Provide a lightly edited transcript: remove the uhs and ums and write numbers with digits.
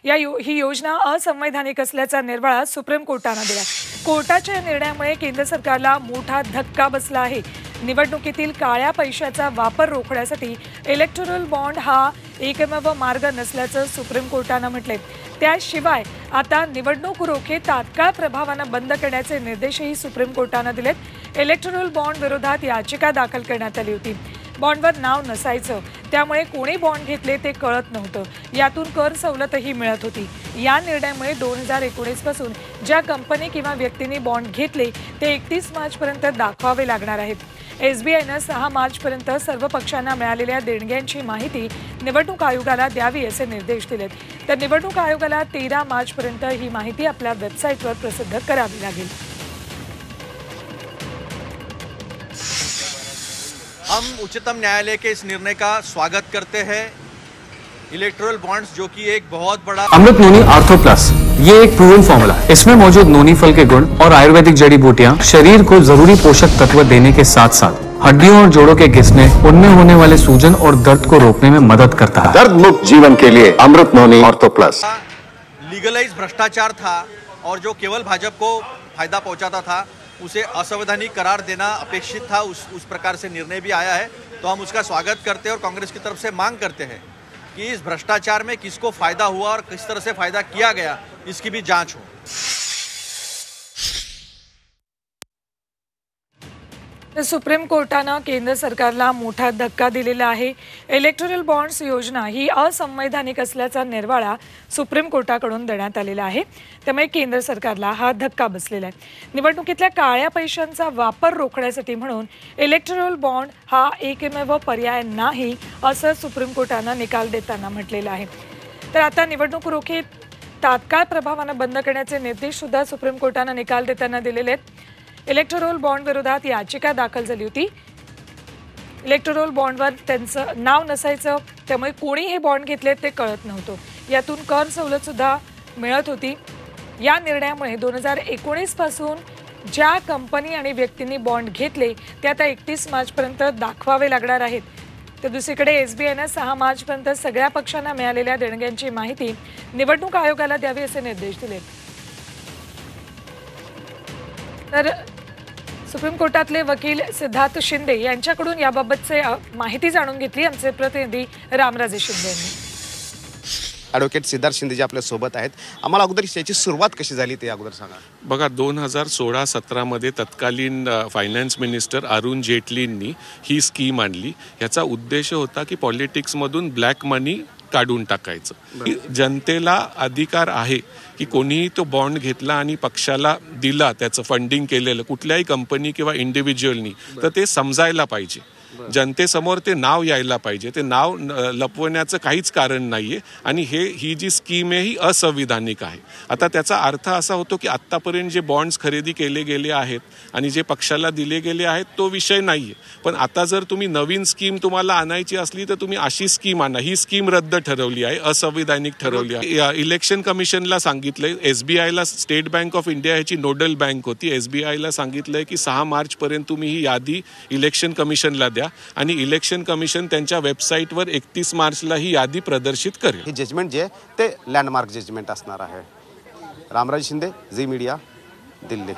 ही योजना असंवैधानिक असल्याचा निर्वाळा सुप्रीम कोर्टाने दिला। कोर्टाच्या या निर्णयामुळे केंद्र सरकारला मोठा धक्का बसला आहे। निवडणुकीतील काळ्या पैशाचा वापर रोखण्यासाठी इलेक्टोरल बॉन्ड हा एकमेव मार्ग नसल्याचं सुप्रीम कोर्टाने म्हटले। त्याशिवाय आता निवडणूक रोखे तात्काळ प्रभावाने बंद करण्याचे निर्देशही सुप्रीम कोर्टाने दिलेत। इलेक्टोरल बॉन्ड विरोधात याचिका दाखल करण्यात आली होती। बॉन्डवर नाव नसायचं, त्यामुळे कोणी बॉन्ड घेतले ते कळत नव्हतं। यातून कर सवलतही मिळत होती। या निर्णयामुळे 2019 पासून ज्या कंपनी किंवा व्यक्तींनी बॉन्ड घेतले ते 31 मार्च पर्यंत दाखवावे लागणार आहेत। SBIने 6 मार्च पर्यंत सर्व पक्षांना मिळालेल्या देणग्यांची माहिती निवडणूक आयोगाला द्यावी असे निर्देश दिलेत। तर निवडणूक आयोगाला 13 मार्च पर्यंत ही माहिती आपल्या वेबसाईटवर प्रसिद्ध करावी लागेल। हम उच्चतम न्यायालय के इस निर्णय का स्वागत करते हैं। इलेक्टोरल बॉन्ड्स जो कि एक बहुत बड़ा अमृत नोनी आर्थो प्लस, ये एक प्रूवन फॉर्मूला है। इसमें मौजूद नोनी फल के गुण और आयुर्वेदिक जड़ी बूटियां शरीर को जरूरी पोषक तत्व देने के साथ साथ हड्डियों और जोड़ों के घिसने, उनमें होने वाले सूजन और दर्द को रोकने में मदद करता है। दर्द मुक्त जीवन के लिए अमृत नोनी आर्थो प्लस। लीगलाइज भ्रष्टाचार था और जो केवल भाजपा को फायदा पहुंचाता था उसे असंवैधानिक करार देना अपेक्षित था। उस प्रकार से निर्णय भी आया है, तो हम उसका स्वागत करते हैं और कांग्रेस की तरफ से मांग करते हैं कि इस भ्रष्टाचार में किसको फायदा हुआ और किस तरह से फायदा किया गया इसकी भी जांच हो। सुप्रीम कोर्टाने केंद्र सरकारला मोठा धक्का दिलेला आहे। इलेक्टोरल बॉन्ड्स योजना ही असंवैधानिक असल्याचा निर्वाळा सुप्रीम कोर्टाकडून देण्यात आलेला आहे। त्यामुळे केंद्र सरकारला हा धक्का बसलेला आहे। निवडणुकीतल्या काळ्या पैशांचा वापर रोखण्यासाठी म्हणून इलेक्टोरल बॉन्ड हा एकमेव पर्याय नाही असं सुप्रीम कोर्टाने निकाल देताना म्हटलेलं आहे। तर आता निवडणूक रोखे तात्काळ प्रभावाने बंद करण्याचे निर्देश सुद्धा सुप्रीम कोर्टाने निकाल देताना दिलेले आहेत। इलेक्टोरल बॉन्ड विरोधात याचिका दाखल झाली होती। इलेक्टोरल बॉन्डवर त्यांचं नाव नसायचं, त्यामुळे कोणी हे बॉन्ड घेतले ते कळत नव्हतं। यातून कर सवलत सुद्धा मिळत होती। या निर्णयामुळे 2019 पासून ज्या कंपनी आणि व्यक्तींनी बॉन्ड घेतले ते आता 31 मार्च पर्यंत दाखवावे लागणार आहेत। तर दुसरीकडे SBIने 6 मार्च पर्यंत सगळ्या पक्षांना मिळालेल्या देणग्यांची माहिती निवडणूक आयोगाला द्यावी असे निर्देश दिलेत। तर सुप्रीम कोर्टातले वकील सिद्धार्थ शिंदे यांच्याकडून याबाबतचे माहिती जाणून घेतली आमचे प्रतिनिधी रामराजे शिंदे यांनी। ॲडव्होकेट सिद्धार्थ शिंदे जी आपल्या सोबत आहेत, आम्हाला अगोदर याची सुरुवात कशी झाली ते अगोदर सांगा। बघा, 2016-17 मध्ये तत्कालीन फायनान्स मिनिस्टर अरुण जेटलींनी ही स्कीम आणली। याचा उद्देश होता की पॉलिटिक्समधून ब्लॅक मनी काढून टाकायचं। जनतेला अधिकार आहे की कोणीही तो बॉन्ड घेतला आणि पक्षाला दिला, त्याचं फंडिंग केलेलं कुठल्याही कंपनी किंवा इंडिव्हिज्युअलनी, तर ते समजायला पाहिजे। जनतेसमोर ते नाव यायला पाहिजे। ते नाव लपवण्याचं काहीच कारण नाहीये आणि ही जी स्कीम आहे ही असंविधानिक आहे। आता त्याचा अर्थ असा होतो की आत्तापर्यंत जे बॉन्ड्स खरेदी केले गेले आहेत आणि जे पक्षाला दिले गेले आहेत तो विषय नाहीये, पण आता जर तुम्ही नवीन स्कीम तुम्हाला आणायची असली तर तुम्ही अशी स्कीम आणा। ही स्कीम रद्द ठरवली आहे, असंविधानिक ठरवली आहे। इलेक्शन कमिशनला सांगितलंय, SBIला, स्टेट बँक ऑफ इंडिया ह्याची नोडल बँक होती, SBIला सांगितलंय की 6 मार्च पर्यंत तुम्ही ही यादी इलेक्शन कमिशनला द्या आणि इलेक्शन कमिशन त्यांच्या वेबसाईटवर 31 मार्चला ही यादी प्रदर्शित करेल। हे जजमेंट जे ते लँडमार्क जजमेंट असणार आहे। रामराज शिंदे, झी मीडिया, दिल्ली।